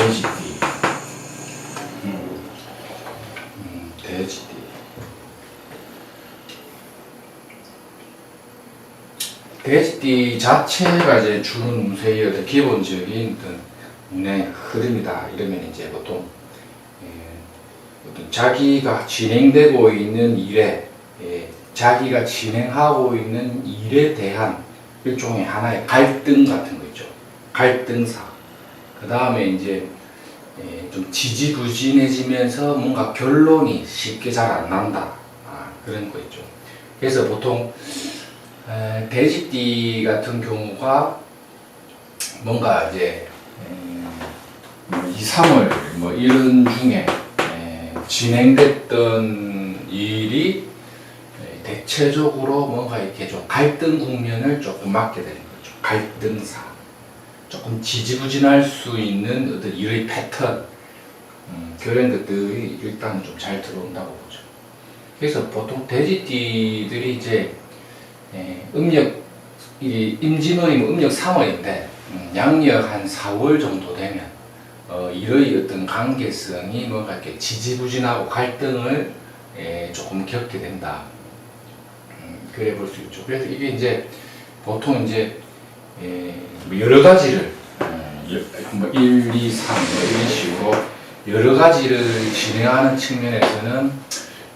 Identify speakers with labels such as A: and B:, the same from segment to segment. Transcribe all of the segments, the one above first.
A: 돼지띠. 돼지띠. 돼지띠 자체가 이제 주는 운세의 어떤 기본적인 어떤 운의 흐름이다. 이러면 이제 보통 어떤 자기가 진행되고 있는 일에, 자기가 진행하고 있는 일에 대한 일종의 하나의 갈등 같은 거 있죠. 갈등사. 그 다음에 이제 좀 지지부진해지면서 뭔가 결론이 쉽게 잘 안 난다. 그런 거 있죠. 그래서 보통 돼지띠 같은 경우가 뭔가 이제 2, 3월 뭐 이런 중에 진행됐던 일이 대체적으로 뭔가 이렇게 좀 갈등 국면을 조금 맞게 되는 거죠. 갈등사. 조금 지지부진할 수 있는 어떤 일의 패턴, 그런 것들이 일단 좀 잘 들어온다고 보죠. 그래서 보통 돼지띠들이 이제 음력, 임진월이면 음력 3월인데 양력 한 4월 정도 되면 일의 어떤 관계성이 뭔가 이렇게 지지부진하고 갈등을 조금 겪게 된다. 그래 볼 수 있죠. 그래서 이게 이제 보통 이제 여러 가지를 뭐 1, 2, 3 뭐 이런 식으로 여러 가지를 진행하는 측면에서는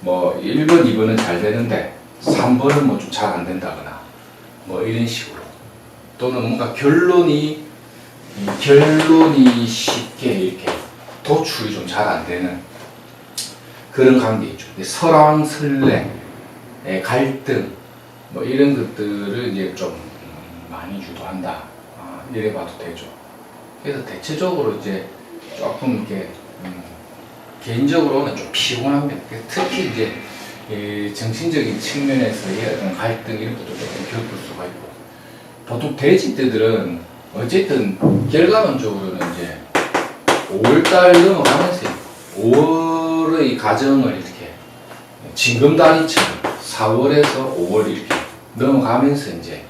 A: 뭐 1번, 2번은 잘 되는데 3번은 뭐 좀 잘 안 된다거나 뭐 이런 식으로, 또는 뭔가 결론이 쉽게 이렇게 도출이 좀 잘 안 되는 그런 관계 있죠. 설왕설래, 갈등 뭐 이런 것들을 이제 좀 많이 유도한다. 이래 봐도 되죠. 그래서 대체적으로 이제 조금 이렇게 개인적으로는 좀 피곤합니다. 특히 이제 정신적인 측면에서의 어떤 갈등 이런 것도 조금 겪을 수가 있고, 보통 돼지띠들은 어쨌든 결과론적으로는 이제 5월달 넘어가면서 5월의 가정을 이렇게 징검다리처럼 4월에서 5월 이렇게 넘어가면서 이제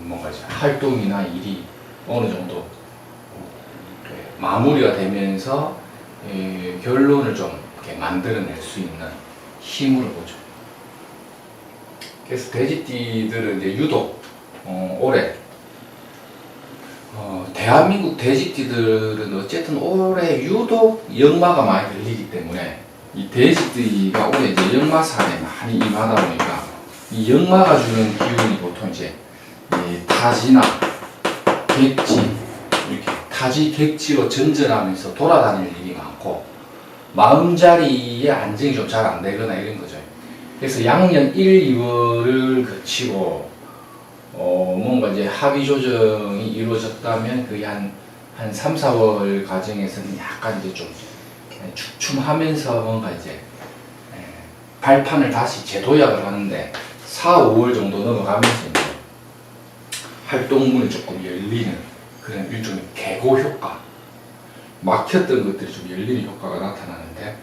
A: 뭔가 이제 활동이나 일이 어느 정도 마무리가 되면서 결론을 좀 이렇게 만들어낼 수 있는 힘으로 보죠. 그래서 돼지띠들은 이제 유독 올해 대한민국 돼지띠들은 어쨌든 올해 유독 역마가 많이 들리기 때문에 이 돼지띠가 올해 이제 역마살에 많이 임하다 보니까 이 역마가 주는 기운이 보통 이제 타지나 객지, 이렇게 타지 객지로 전전하면서 돌아다닐 일이 많고, 마음자리에 안정이 좀 잘 안 되거나 이런 거죠. 그래서 양력 1, 2월을 거치고 뭔가 이제 합의 조정이 이루어졌다면 거의 한 3, 4월 과정에서는 약간 이제 좀 주춤하면서 뭔가 이제 발판을 다시 재도약을 하는데 4, 5월 정도 넘어가면서 이제 활동문이 조금 열리는 그런 일종의 개고 효과, 막혔던 것들이 좀 열리는 효과가 나타나는데,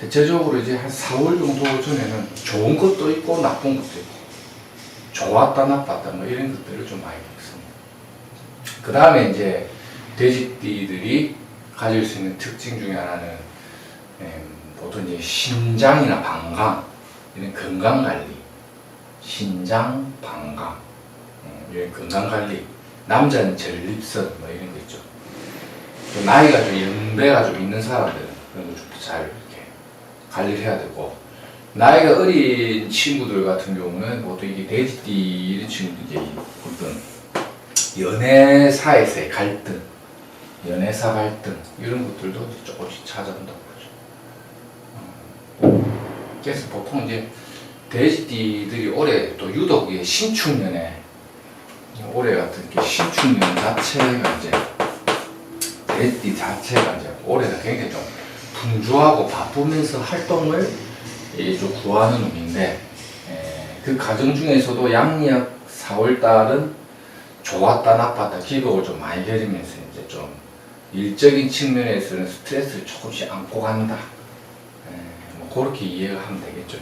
A: 대체적으로 이제 한 4월 정도 전에는 좋은 것도 있고 나쁜 것도 있고, 좋았다 나빴다 뭐 이런 것들을 좀 많이 겪습니다. 그 다음에 이제 돼지띠들이 가질 수 있는 특징 중에 하나는 보통 이제 신장이나 방광, 이런 건강관리, 신장, 방광, 이런 건강관리, 남자는 전립선 뭐 이런 거 있죠. 또 나이가 좀 연배가 좀 있는 사람들은 그런 거 좀 잘 이렇게 관리를 해야 되고, 나이가 어린 친구들 같은 경우는 보통 이게 돼지띠 이런 친구들 이제 어떤 연애사에서의 갈등, 연애사 갈등 이런 것들도 조금씩 찾아온다고 보죠. 그래서 보통 이제 돼지띠들이 올해 또 유독 신축년에, 올해 같은 게 신축년 자체가 이제 돼지띠 자체가 이제 올해는 굉장히 좀 분주하고 바쁘면서 활동을 좀 구하는 운인데, 그 과정 중에서도 양력 4월달은 좋았다 나빴다 기복을 좀 많이 겨리면서 이제 좀 일적인 측면에서는 스트레스를 조금씩 안고 간다. 뭐 그렇게 이해가 하면 되겠죠.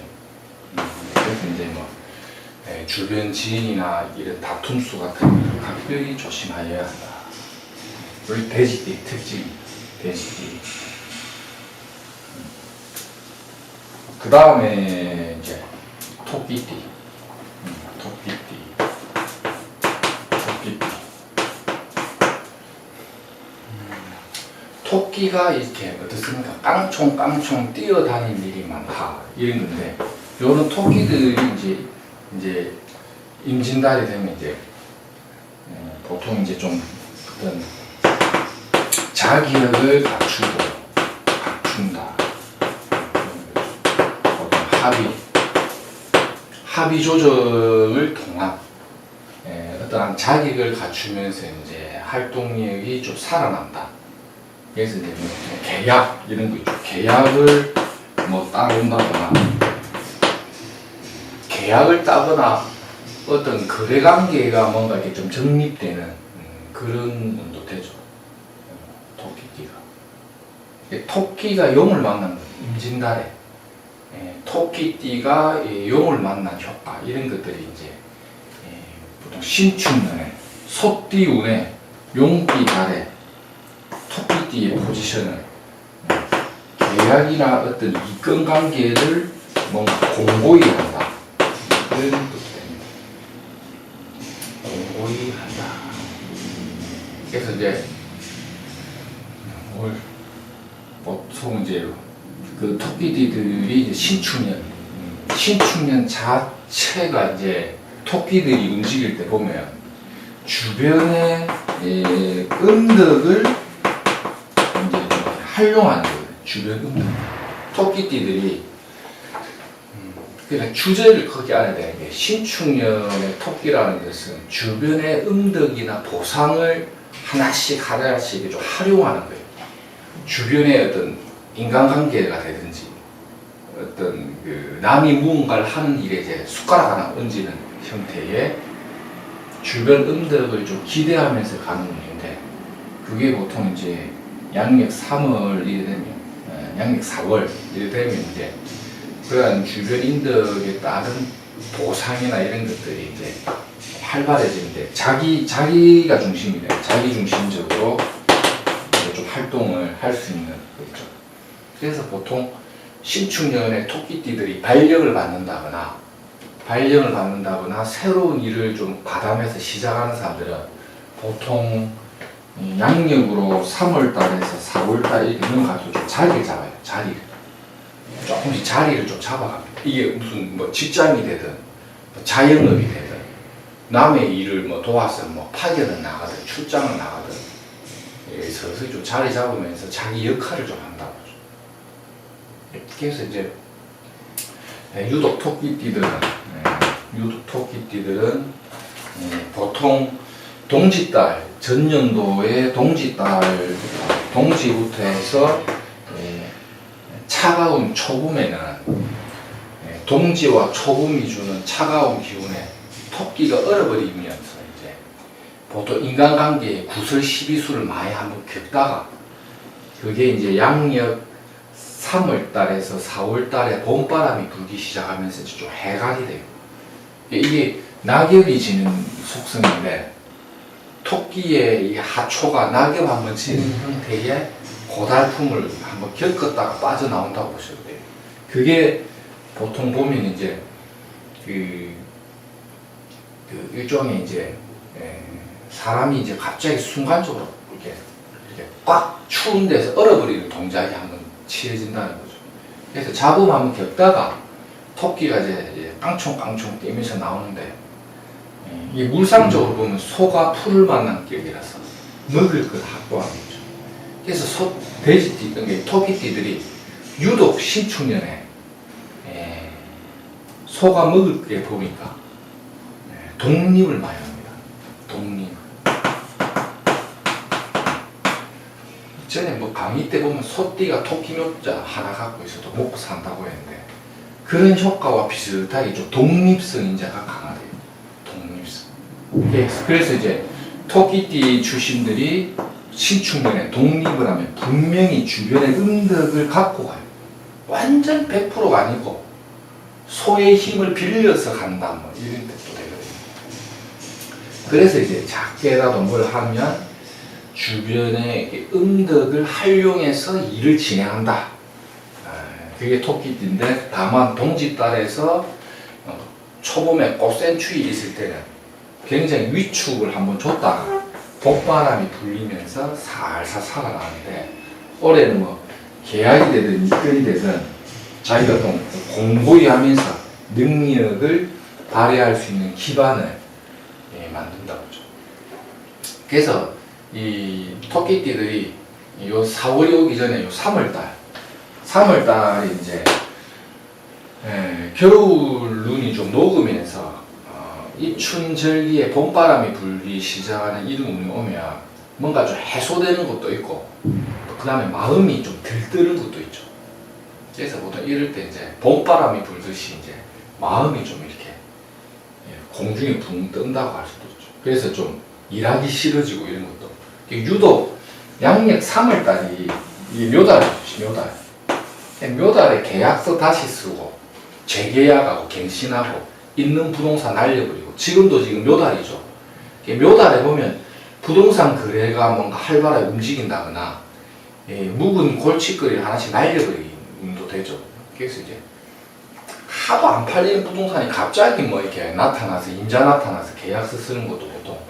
A: 그래서 이제 뭐 주변 지인이나 이런 다툼수 같은 걸 각별히 조심하여야 한다. 우리 돼지띠 특징, 돼지띠. 그 다음에 이제 토끼띠. 토끼가 이렇게 어떻습니까? 깡총깡총 뛰어다니는 일이 많다 이런 건데, 요런 토끼들이 이제 임진달이 되면 이제 보통 이제 좀 어떤 자기력을 갖춘다. 보통 합의 조정을 통한 어떠한 자격을 갖추면서 이제 활동력이 좀 살아난다. 그래서 이제 뭐 계약 이런 거 있죠. 계약을 뭐 따른다거나, 계약을 따거나 어떤 거래 관계가 뭔가 이렇게 좀 정립되는 그런 운도 되죠. 토끼띠가. 토끼가 용을 만난 거, 임진달에 토끼띠가 용을 만난 효과 이런 것들이 이제 보통 신축년에 소띠운에 용띠 달에 토끼띠의 포지션을 계약이나 어떤 이권 관계를 뭔가 공고히 한다. 이런 뜻이 됩니다. 공고히 한다. 그래서 이제 보통 이제 그 토끼띠들이 이제 신축년 자체가 이제 토끼들이 움직일 때 보면 주변의 음덕을 이제 활용하는 거예요. 주변 음덕. 토끼띠들이 그러니까 주제를 거기 알아야 되는 게, 신축년의 토끼라는 것은 주변의 음덕이나 보상을 하나씩 좀 활용하는 거예요. 주변의 어떤 인간관계가 되든지 어떤 그 남이 무언가를 하는 일에 이제 숟가락 하나 얹는 형태의 주변 음덕을 좀 기대하면서 가는 운인데, 그게 보통 이제 양력 3월 이래 되면, 양력 4월 이래 되면 이제 그러한 주변 인덕에 따른 보상이나 이런 것들이 이제 활발해지는데, 자기가 중심이 돼요. 자기 중심적으로 좀 활동을 할 수 있는 거죠. 그래서 보통 신축년에 토끼띠들이 발령을 받는다거나 새로운 일을 좀 가담해서 시작하는 사람들은 보통 양력으로 3월달에서 4월달 이렇게 넘어가서 좀 자리를 잡아요. 조금씩 자리를 좀 잡아갑니다. 이게 무슨 뭐 직장이 되든 뭐 자영업이 되든 남의 일을 뭐 도와서 뭐 파견을 나가든 출장을 나가든 서서히 좀 자리 잡으면서 자기 역할을 좀 한다고. 그래서 이제 유독 토끼띠들은 보통 동지달, 전년도에 동지부터 해서 차가운 초봄에는 동지와 초봄이 주는 차가운 기운에 토끼가 얼어버리면서 이제 보통 인간관계에 구설 시비수를 많이 한번 겪다가, 그게 이제 양력 3월달에서 4월달에 봄바람이 불기 시작하면서 좀 해갈이 돼요. 이게 낙엽이 지는 속성인데, 토끼의 이 하초가 낙엽 한번 지는 형태의 고달픔을 한번 겪었다가 빠져나온다고 보셔도 돼요. 그게 보통 보면 이제 그 일종의 이제 사람이 이제 갑자기 순간적으로 이렇게 꽉 추운 데서 얼어버리는 동작이 한번 취해진다는 거죠. 그래서 잡음 한번 겪다가 토끼가 이제 깡총깡총 뛰면서 나오는데, 이게 물상적으로 보면 소가 풀을 만난 격이라서 먹을 걸 확보하는 거죠. 그래서 돼지띠, 토끼띠들이 유독 신축년에 소가 먹을 게 보니까 독립을 많이 합니다. 독립. 전에 뭐 강의 때 보면 소띠가 토끼 묘자 하나 갖고 있어도 먹고 산다고 했는데, 그런 효과와 비슷하게 좀 독립성 인자가 강하대요. 독립성. 그래서 이제 토끼띠 출신들이 신축년에 독립을 하면 분명히 주변의 음덕을 갖고 가요. 완전 100%가 아니고 소의 힘을 빌려서 간다, 뭐 이런 뜻도 되거든요. 그래서 이제 작게라도 뭘 하면 주변의 이렇게 음덕을 활용해서 일을 진행한다. 그게 토끼띠인데 다만 동짓달에서 초봄에 꽃센추일이 있을 때는 굉장히 위축을 한번 줬다가 복바람이 불리면서 살살 살아나는데 올해는 뭐 계약이 되든 일거리 되든 자기가 좀 공고히 하면서 능력을 발휘할 수 있는 기반을 만든다고 하죠. 그래서 이 토끼띠들이 요 4월이 오기 전에 요 3월달에 이제 겨울 눈이 좀 녹으면서 입춘절기에 봄바람이 불기 시작하는 이런 운이 오면 뭔가 좀 해소되는 것도 있고 그 다음에 마음이 좀 들뜨는 것도 있죠. 그래서 보통 이럴 때 이제 봄바람이 불듯이 이제 마음이 좀 이렇게 공중에 붕 뜬다고 할 수도 있죠. 그래서 좀 일하기 싫어지고 이런 것도 유독 양력 3월달이 묘달이죠. 묘달에 계약서 다시 쓰고 재계약하고 갱신하고 있는 부동산 날려버리고 지금도 지금 묘달이죠. 묘달에 보면 부동산 거래가 뭔가 활발하게 움직인다거나 묵은 골칫거리를 하나씩 날려버리기도 되죠. 그래서 이제 하도 안 팔리는 부동산이 갑자기 뭐 이렇게 나타나서 임자 나타나서 계약서 쓰는 것도 보통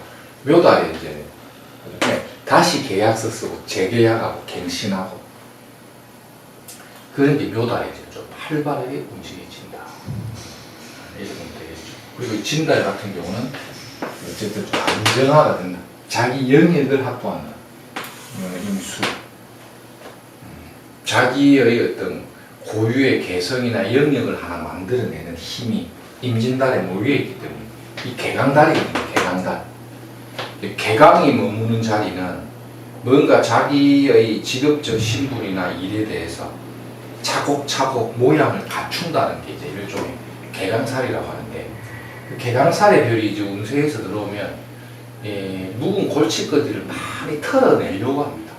A: 묘달에 이제 다시 계약서 쓰고 재계약하고 갱신하고 그런 게 묘달에 이제 좀 활발하게 움직여진다. 이렇게 보면 되겠죠. 그리고 진달 같은 경우는 어쨌든 좀 안정화가 된다. 자기 영역을 확보한다. 임수. 자기의 어떤 고유의 개성이나 영역을 하나 만들어내는 힘이 임진달에 모여있기 때문에 이 개강달이거든요. 개강달. 개강이 머무는 자리는 뭔가 자기의 직업적 신분이나 일에 대해서 차곡차곡 모양을 갖춘다는 게 이제 일종의 개강살이라고 하는데 그 개강살의 별이 이제 운세에서 들어오면 묵은 골칫거리를 많이 털어내려고 합니다.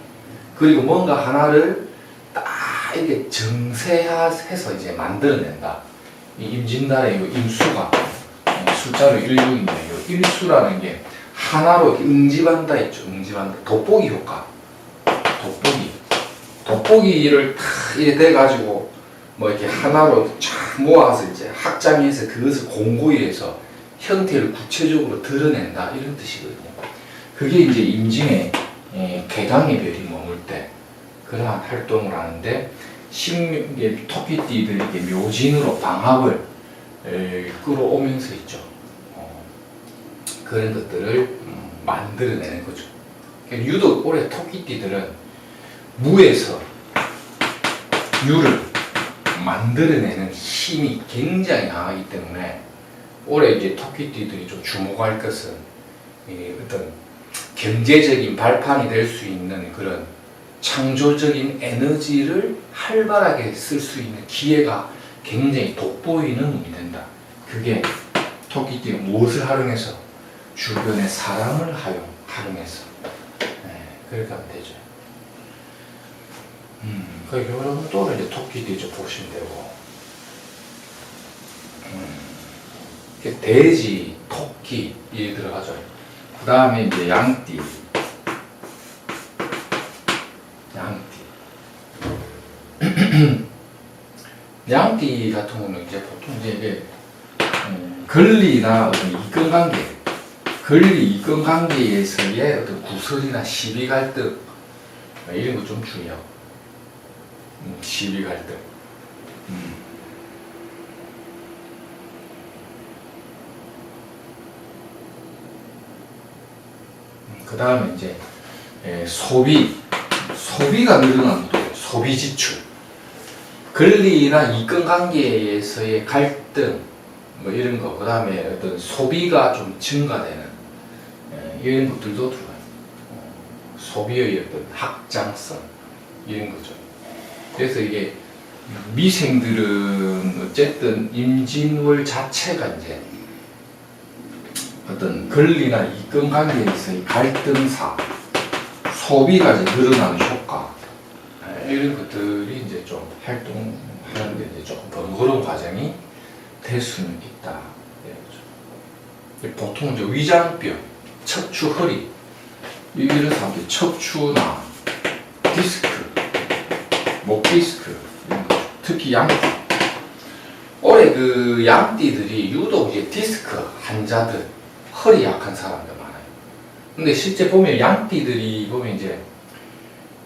A: 그리고 뭔가 하나를 딱 이렇게 정세해서 이제 만들어낸다. 이 임진달의 이 임수가 숫자로 16인데 이 일수라는 게 하나로 이렇게 응집한다 있죠. 응집한다. 돋보기 효과. 돋보기를 탁 이렇게 돼가지고 뭐 이렇게 하나로 쫙 모아서 이제 확장해서 그것을 공고히 해서 형태를 구체적으로 드러낸다 이런 뜻이거든요. 그게 이제 임진의 개강의 별이 머물 때 그러한 활동을 하는데 토끼띠들에게 묘진으로 방학을 끌어오면서 있죠. 그런 것들을 만들어내는 거죠. 유독 올해 토끼띠들은 무에서 유를 만들어내는 힘이 굉장히 강하기 때문에 올해 이제 토끼띠들이 좀 주목할 것은 어떤 경제적인 발판이 될 수 있는 그런 창조적인 에너지를 활발하게 쓸 수 있는 기회가 굉장히 돋보이는 운이 된다. 그게 토끼띠가 무엇을 활용해서 주변의 사람을 활용해서 그렇게 하면 되죠. 그 요런 또는 이제 토끼띠 좀 보시면 되고 돼지, 토끼 이 들어가죠. 그 다음에 이제 양띠. 양띠 같은 경우는 이제 보통 이제 이게 권리나 어떤 이권 관계에서의 어떤 구설이나 시비 갈등 이런 거 좀 중요하고 시비 갈등. 그 다음에 이제 소비가 늘어나는 것도 소비 지출, 권리나 이권 관계에서의 갈등, 뭐 이런 거, 그 다음에 어떤 소비가 좀 증가되는 이런 것들도 들어가요. 소비의 어떤 확장성 이런 거죠. 그래서 이게 미생들은 어쨌든 임진월 자체가 이제 어떤 권리나 이권 관계에서의 갈등사, 소비가 이제 늘어나는 효과 이런 것들이 이제 좀 활동하는데 이제 조금 번거로운 과정이 될 수는 있다. 보통 이제 위장뼈, 척추, 허리 이래서 이제 척추나 디스크, 목 디스크 이런 거, 특히 양띠. 올해 그 양띠들이 유독 이제 디스크 환자들, 허리 약한 사람들 많아요. 근데 실제 보면 양띠들이 보면 이제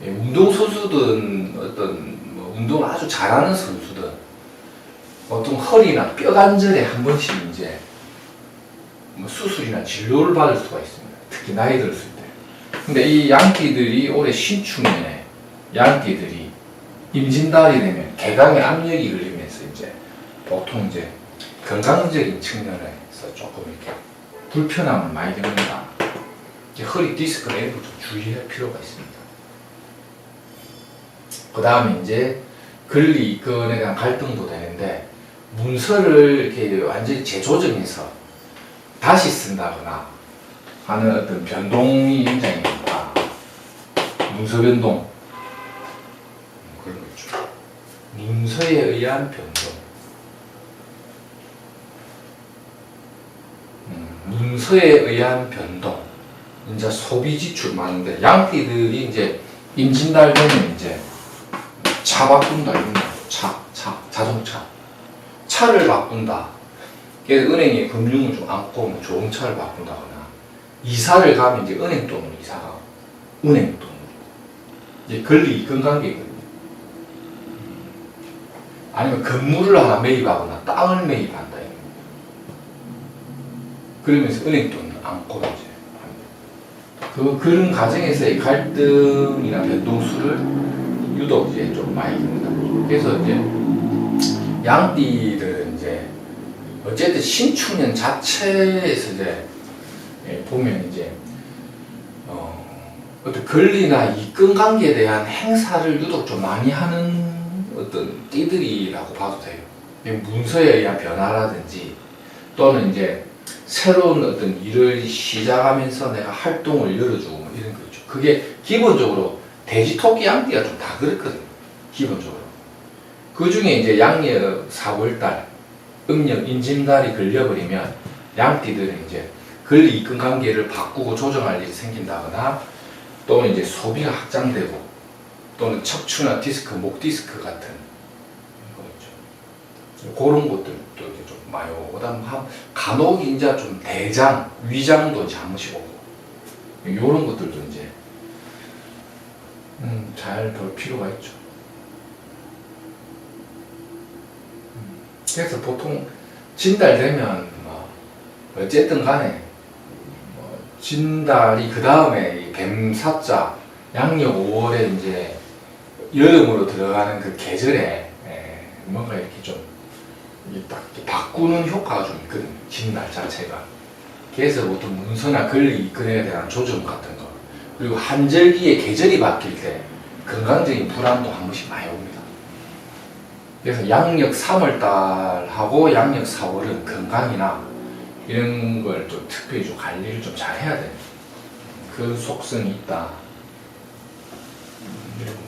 A: 운동 선수든 어떤 뭐 운동을 아주 잘하는 선수든 보통 허리나 뼈 관절에 한 번씩 이제 뭐 수술이나 진료를 받을 수가 있습니다. 특히 나이 들었을 때. 근데 이 양띠들이 올해 신축년에 양띠들이 임진달이 되면 개강에 압력이 걸리면서 이제 보통 이제 건강적인 측면에서 조금 이렇게 불편함을 많이 겪는다. 허리 디스크 이런 거 좀 주의할 필요가 있습니다. 그 다음에 이제 근리 이권에 대한 갈등도 되는데 문서를 이렇게 완전히 재조정해서 다시 쓴다거나 하는 어떤 변동이 굉장히 많다. 문서 변동 그런 거 있죠. 문서에 의한 변동. 문서에 의한 변동. 이제 소비 지출 많은데 양띠들이 이제 임진달 되면 이제 차 바꾼다 이런 거. 자동차. 차를 바꾼다. 그래서 은행에 금융을 좀 안고 뭐 좋은 차를 바꾼다거나 이사를 가면 이제 은행 돈으로 이사가 은행 돈으로 이제 권리 이권 관계거든요. 아니면 건물을 하나 매입하거나 땅을 매입한다 이런 거. 그러면서 은행 돈을 안고 이제 그런 과정에서의 갈등이나 변동수를 유독 이제 좀 많이 겪는다. 그래서 이제 양띠들은 이제 어쨌든 신축년 자체에서 이제 보면 이제 어떤 권리나 이권 관계에 대한 행사를 유독 좀 많이 하는 어떤 띠들이라고 봐도 돼요. 문서에 의한 변화라든지 또는 이제 새로운 어떤 일을 시작하면서 내가 활동을 열어주고 뭐 이런 거 있죠. 그게 기본적으로 돼지, 토끼, 양띠가 좀 다 그렇거든요. 기본적으로. 그 중에 이제 양력 4월달, 음력 임진달이 걸려버리면 양띠들은 이제 권리 이권 관계를 바꾸고 조정할 일이 생긴다거나 또는 이제 소비가 확장되고 또는 척추나 디스크, 목 디스크 같은 거 있죠. 그런 것들도 이제 좀 많이 오고 그다음 간혹 이제 좀 대장, 위장도 이제 한 번씩 오고 이런 것들도 이제 잘 볼 필요가 있죠. 그래서 보통 진달 되면 뭐 어쨌든 간에 뭐 진달이 그 다음에 뱀사자 양력 5월에 이제 여름으로 들어가는 그 계절에 뭔가 이렇게 좀 딱 바꾸는 효과가 좀 있거든요. 진달 자체가. 그래서 보통 문서나 권리 이권에 대한 조정 같은 거 그리고 한절기에 계절이 바뀔 때 건강적인 불안도 한 번씩 많이 옵니다. 그래서 양력 3월달하고 양력 4월은 건강이나 이런 걸 좀 특별히 좀 관리를 좀 잘 해야 돼요. 그 속성이 있다. 이러면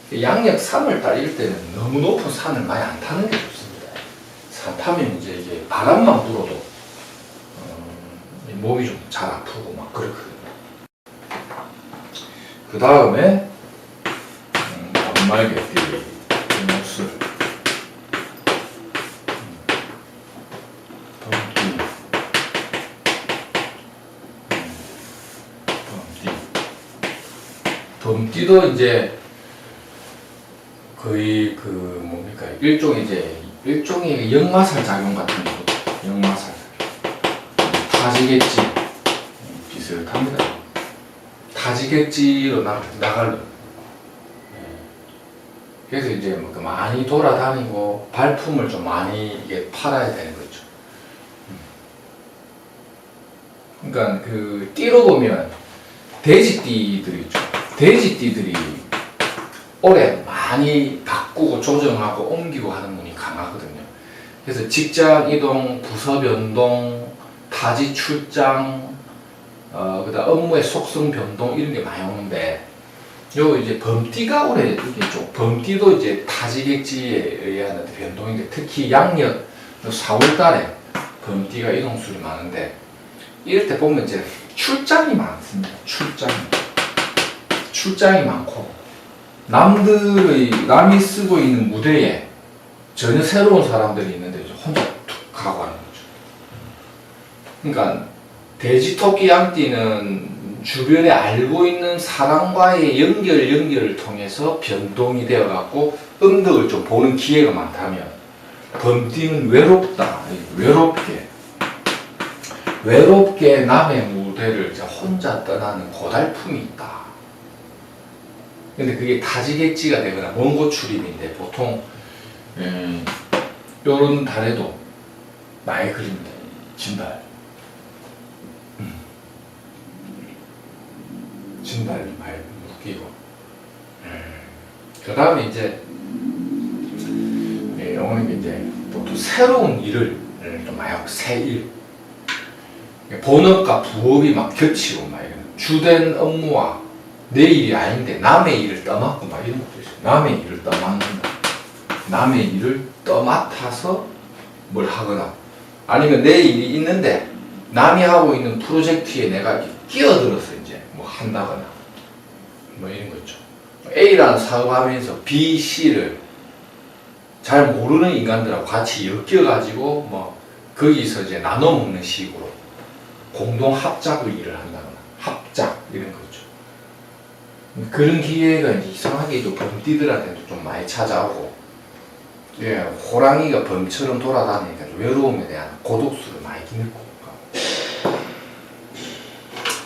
A: 되죠. 양력 3월달 이럴 때는 너무 높은 산을 많이 안 타는 게 좋습니다. 산 타면 이제 이게 바람만 불어도 몸이 좀 잘 아프고 막 그렇거든요. 그 다음에 반말개띠 목술 범띠도 이제 거의 그 뭡니까 일종의 역마살 작용 같은 거 역마살 타지겠지 비슷합니다. 타지겠지로 나갈로. 그래서 이제 뭐 많이 돌아다니고 발품을 좀 많이 이게 팔아야 되는 거죠. 그러니까 그 띠로 보면 돼지띠들이 있죠. 돼지띠들이 올해 많이 바꾸고 조정하고 옮기고 하는 운이 강하거든요. 그래서 직장 이동, 부서 변동, 타지 출장, 그다음 업무의 속성 변동 이런 게 많이 오는데 요 이제 범띠가 올해 이게 좀 범띠도 이제 타지객지에 의한 변동인데 특히 양력 4월달에 범띠가 이동술이 많은데 이럴 때 보면 이제 출장이 많습니다. 출장이 많고 남이 쓰고 있는 무대에 전혀 새로운 사람들이 있는데 혼자 툭 가고 하는 거죠. 그러니까 돼지 토끼 양띠는 주변에 알고 있는 사람과의 연결을 통해서 변동이 되어 갖고 음덕을 좀 보는 기회가 많다면, 범띠는 외롭게 남의 무대를 혼자 떠나는 고달픔이 있다. 근데 그게 타지객지가 되거나 원고 출입인데, 보통 요런 달에도 많이 그립니다. 진달 많이 묶이고, 그 다음에 이제 어머님이 이제 보통 새로운 일을 좀 많이 하고, 새 일, 본업과 부업이 막 겹치고 막 이런 주된 업무와 내 일이 아닌데 남의 일을 떠맡고 막 이런 것도 있어요. 남의 일을 떠맡는다. 남의 일을 떠맡아서 뭘 하거나, 아니면 내 일이 있는데 남이 하고 있는 프로젝트에 내가 이렇게 끼어들어서 이제 뭐 한다거나 뭐 이런 거 있죠. A라는 사업하면서 B, C를 잘 모르는 인간들하고 같이 엮여가지고 뭐 거기서 이제 나눠 먹는 식으로 공동 합작의 일을 한다거나, 합작 이런 거죠. 그런 기회가 이제 이상하게도 범띠들한테도 좀 많이 찾아오고, 호랑이가 범처럼 돌아다니니까 외로움에 대한 고독수를 많이 느끼고.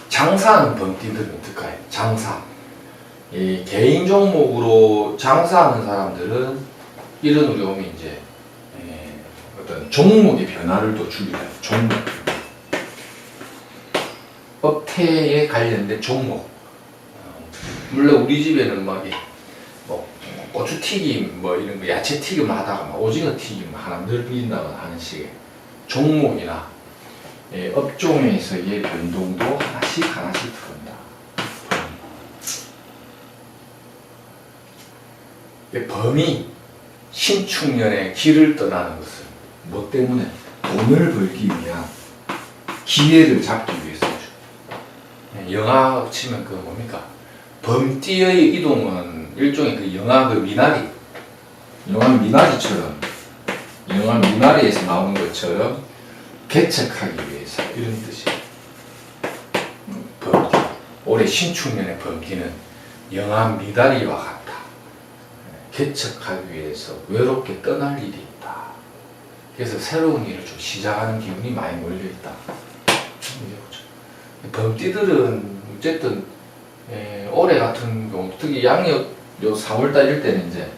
A: 장사하는 범띠들은 어떨까요? 장사. 이 개인 종목으로 장사하는 사람들은 이런 어려움이 이제 어떤 종목의 변화를 또 주게 돼요. 종목. 업태에 관련된 종목. 물론 우리 집에는 막 뭐 고추 튀김 뭐 이런 거, 야채 튀김 하다가 막 오징어 튀김 하나 늘린다거나 하는 식의 종목이나 업종에서의 변동도 하나씩 들어온다. 범이 신축년에 길을 떠나는 것은 뭐 때문에? 돈을 벌기 위한 기회를 잡기 위해서죠. 영화 치면 그 뭡니까? 범띠의 이동은 일종의 그 영화 그 미나리, 영화 미나리에서 나오는 것처럼 개척하기 위해서, 이런 뜻이에요. 범띠. 올해 신축년의 범띠는 영화 미나리와 같다. 개척하기 위해서 외롭게 떠날 일이 있다. 그래서 새로운 일을 좀 시작하는 기운이 많이 몰려있다. 범띠들은 어쨌든 올해 같은 경우, 특히 양력 요 3월달 이럴 때는 이제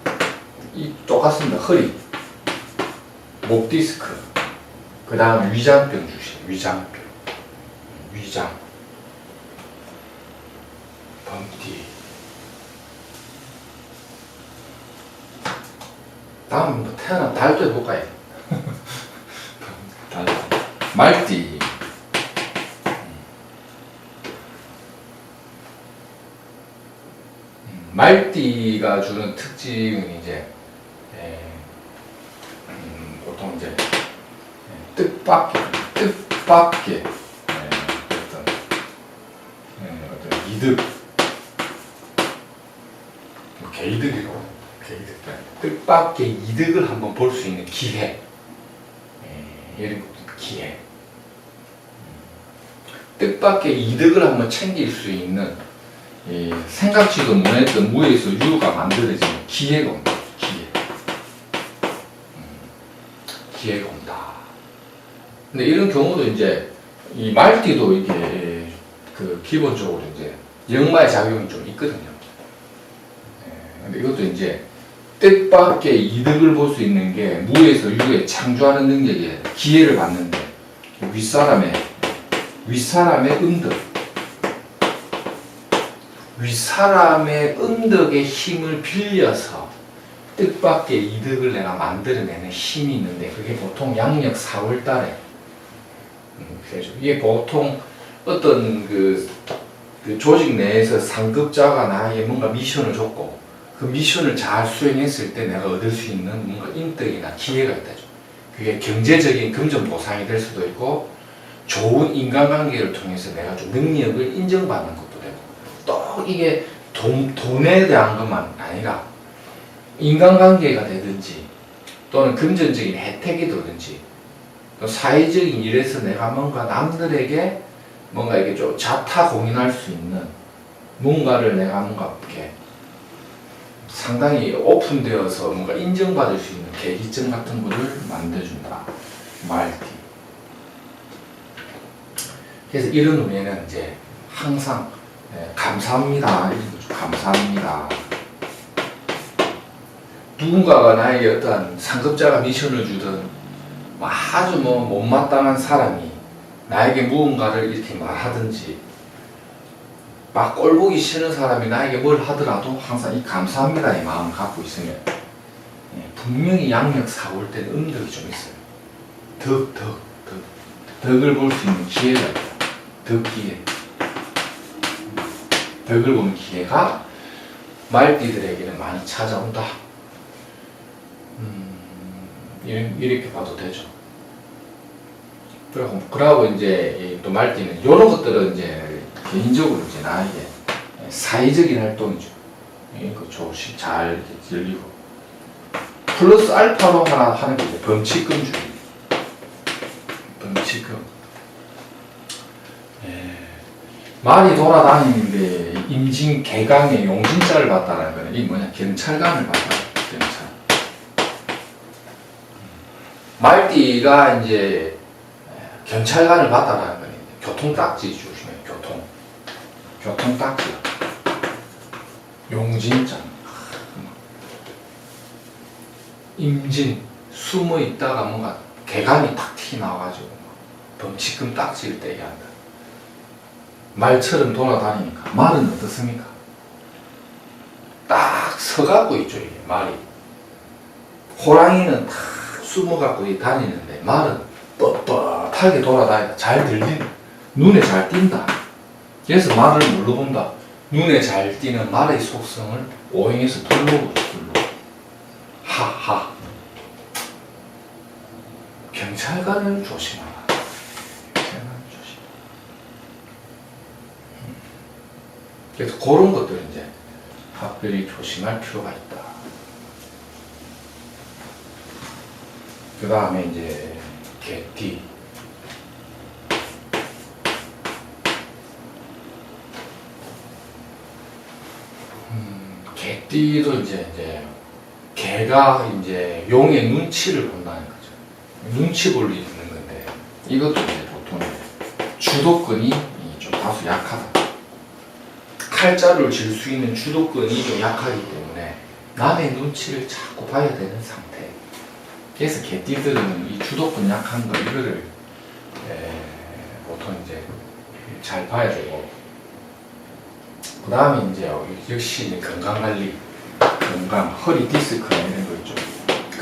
A: 이 똑같습니다. 허리, 목 디스크, 그 다음 위장병 주시. 위장 범띠. 다음 뭐 태어난 달도 해볼까요? 말띠. 말띠가 주는 특징은 이제 보통 이제 뜻밖의 어떤 이득, 뭐 개이득이라고, 뜻밖의 이득을 한번 볼 수 있는 기회, 이런 것도 기회. 뜻밖의 이득을 한번 챙길 수 있는 생각지도 못했던 무에서 유가 만들어지는 기회가 온다. 기회가 온다. 근데 이런 경우도 이제 이 말띠도 이게 그 기본적으로 이제 역마의 작용이 좀 있거든요. 근데 이것도 이제 뜻밖의 이득을 볼 수 있는 게 무에서 유에 창조하는 능력에 기회를 받는데, 윗사람의 음덕의 힘을 빌려서 뜻밖의 이득을 내가 만들어내는 힘이 있는데, 그게 보통 양력 4월달에 그래죠. 이게 보통 어떤 그 조직 내에서 상급자가 나에게 뭔가 미션을 줬고, 그 미션을 잘 수행했을 때 내가 얻을 수 있는 뭔가 인덕이나 기회가 있다죠. 그게 경제적인 금전 보상이 될 수도 있고, 좋은 인간관계를 통해서 내가 좀 능력을 인정받는 것도 되고, 또 이게 돈에 대한 것만 아니라 인간관계가 되든지 또는 금전적인 혜택이 되든지 또 사회적인 일에서 내가 뭔가 남들에게 뭔가 이게 좀 자타공인할 수 있는 뭔가를 내가 뭔가 이렇게 상당히 오픈되어서 뭔가 인정받을 수 있는 계기점 같은 거를 만들어준다. 말띠. 그래서 이런 의미에는 이제 항상 감사합니다. 이런 거죠. 감사합니다. 누군가가 나에게 어떤 상급자가 미션을 주든 아주 못마땅한 사람이 나에게 무언가를 이렇게 말하든지 막 꼴보기 싫은 사람이 나에게 뭘 하더라도 항상 이 감사합니다의 마음을 갖고 있으면 분명히 양력 4월 때는 음덕이 좀 있어요. 덕을 볼 수 있는 기회가 있다. 덕기회. 덕을 보는 기회가 말띠들에게는 많이 찾아온다. 이렇게 봐도 되죠. 그러고 이제 또 말띠는 이런 것들은 이제 개인적으로 이제 나에게 사회적인 활동이죠. 이거 조금씩 잘 열리고 플러스 알파로 하나 하는 게 이제 범칙금주의. 범칙금. 말이 돌아다니는데 임진 개강에 용진자를 봤다는 거는 이 뭐냐 경찰관을 봤다. 경찰. 말띠가 이제 경찰관을 봤다라는 거는 교통딱지 조심해. 교통딱지. 용진자. 임진 숨어 있다가 뭔가 개간이 탁 튀어나와가지고 범칙금 딱지를 떼게 한다. 말처럼 돌아다니니까 말은 어떻습니까? 딱 서갖고 있죠. 이게 말이. 호랑이는 탁 숨어갖고 다니는데 말은 뻣뻣하게 돌아다니다. 잘 들린다. 눈에 잘 띈다. 그래서 말을 뭘로 본다? 눈에 잘 띄는 말의 속성을 오행해서 둘로. 하하. 경찰관을 조심하라. 경찰관을 조심. 그래서 그런 것들은 이제 각별히 조심할 필요가 있다. 그 다음에 이제 개띠. 개띠도 이제 개가 이제 용의 눈치를 본다는 거죠. 눈치 볼 일이 있는 건데 이것도 이제 보통 주도권이 좀 다소 약하다. 칼자루를 질 수 있는 주도권이 좀 약하기 때문에 남의 눈치를 자꾸 봐야 되는 상태. 그래서 개띠들은 이 주도권 약한 거 이거를 보통 이제 잘 봐야 되고, 그 다음에 이제 역시 건강관리, 건강, 허리 디스크나 이런 거 있죠.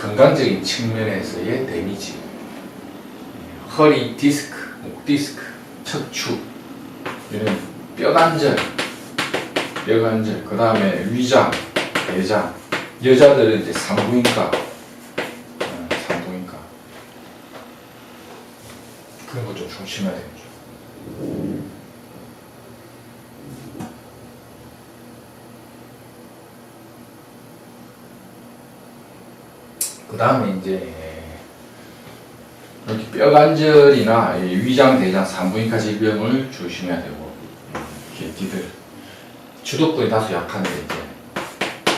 A: 건강적인 측면에서의 데미지, 허리 디스크, 목 디스크, 척추, 이런 뼈관절, 그 다음에 위장, 내장, 여자들은 이제 산부인과 그런 거 좀 조심해야 되겠죠. 그 다음에 이제 이렇게 뼈관절이나 위장, 대장, 산부인과 질병을 조심해야 되고, 개띠들 주도권이 다소 약한데 이제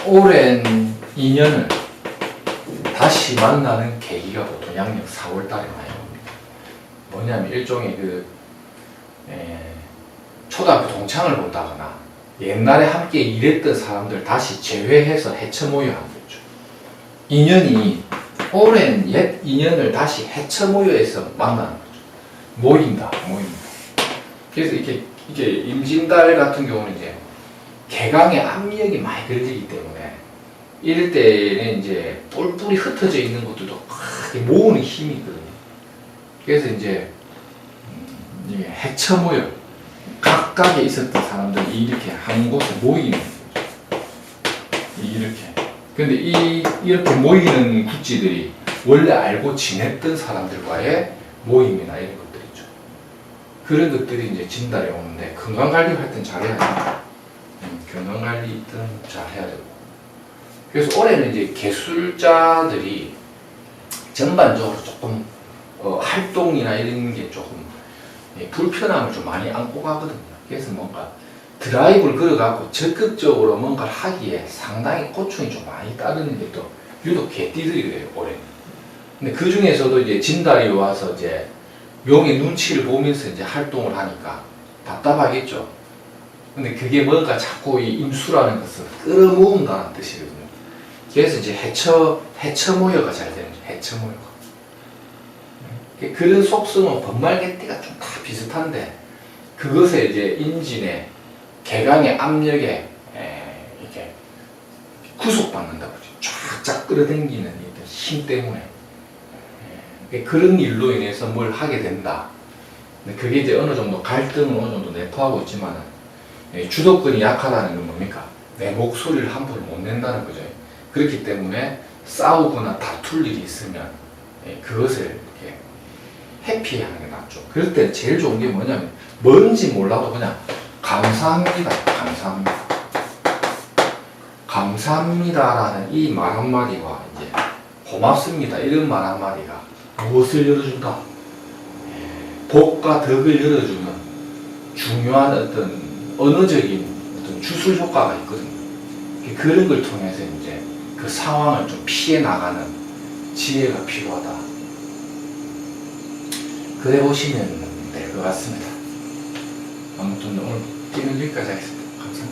A: 오랜 인연을 다시 만나는 계기가 보통 양력 4월 달에 많이 옵니다. 뭐냐면 일종의 초등학교 동창을 본다거나 옛날에 함께 일했던 사람들 다시 재회해서 해쳐 모여 하는 거죠. 인연이 오랜 옛 인연을 다시 해쳐 모여서 만나는 거죠. 모인다. 그래서 이게 임진달 같은 경우는 이제 개강에 압력이 많이 걸리기 때문에 이럴 때는 이제 뿔뿔이 흩어져 있는 것들도 크게 모으는 힘이 있거든요. 그래서 이제 해쳐 모여 각각에 있었던 사람들이 이렇게 한 곳에 모이는 거죠. 이렇게. 근데 이렇게 모이는 구찌들이 원래 알고 지냈던 사람들과의 모임이나 이런 것들 있죠. 그런 것들이 이제 진달에 오는데 건강관리 할 땐 잘해야 돼요. 건강관리 일단 잘해야 되고. 그래서 올해는 이제 개술자들이 전반적으로 조금 활동이나 이런 게 조금 불편함을 좀 많이 안고 가거든요. 그래서 뭔가 드라이브를 걸어갖고 적극적으로 뭔가를 하기에 상당히 고충이 좀 많이 따르는 게 또 유독 개띠들이 그래요, 올해는. 근데 그 중에서도 이제 진달이 와서 이제 용의 눈치를 보면서 이제 활동을 하니까 답답하겠죠. 근데 그게 뭔가 자꾸 이 임수라는 것을 끌어모은다는 뜻이거든요. 그래서 이제 해처 모여가 잘 되는 거죠. 해처 모여가. 그런 속성은 번말개띠가 좀 다 비슷한데 그것에 이제 인진의 개강의 압력에 이렇게 구속받는다고 그러죠. 쫙쫙 끌어당기는 힘 때문에 그런 일로 인해서 뭘 하게 된다. 근데 그게 이제 어느 정도 갈등을 어느 정도 내포하고 있지만 주도권이 약하다는 건 뭡니까? 내 목소리를 함부로 못 낸다는 거죠. 그렇기 때문에 싸우거나 다툴 일이 있으면 그것을 이렇게 회피하는 게 낫죠. 그럴 때 제일 좋은 게 뭐냐면 뭔지 몰라도 그냥 감사합니다. 감사합니다. 감사합니다라는 이 말 한마디와 이제 고맙습니다. 이런 말 한마디가 무엇을 열어준다? 복과 덕을 열어주는 중요한 어떤 언어적인 어떤 주술 효과가 있거든요. 그런 걸 통해서 이제 그 상황을 좀 피해 나가는 지혜가 필요하다. 그래 보시면 될 것 같습니다. 아무튼 오늘 여기까지 하겠습니다. 감사합니다.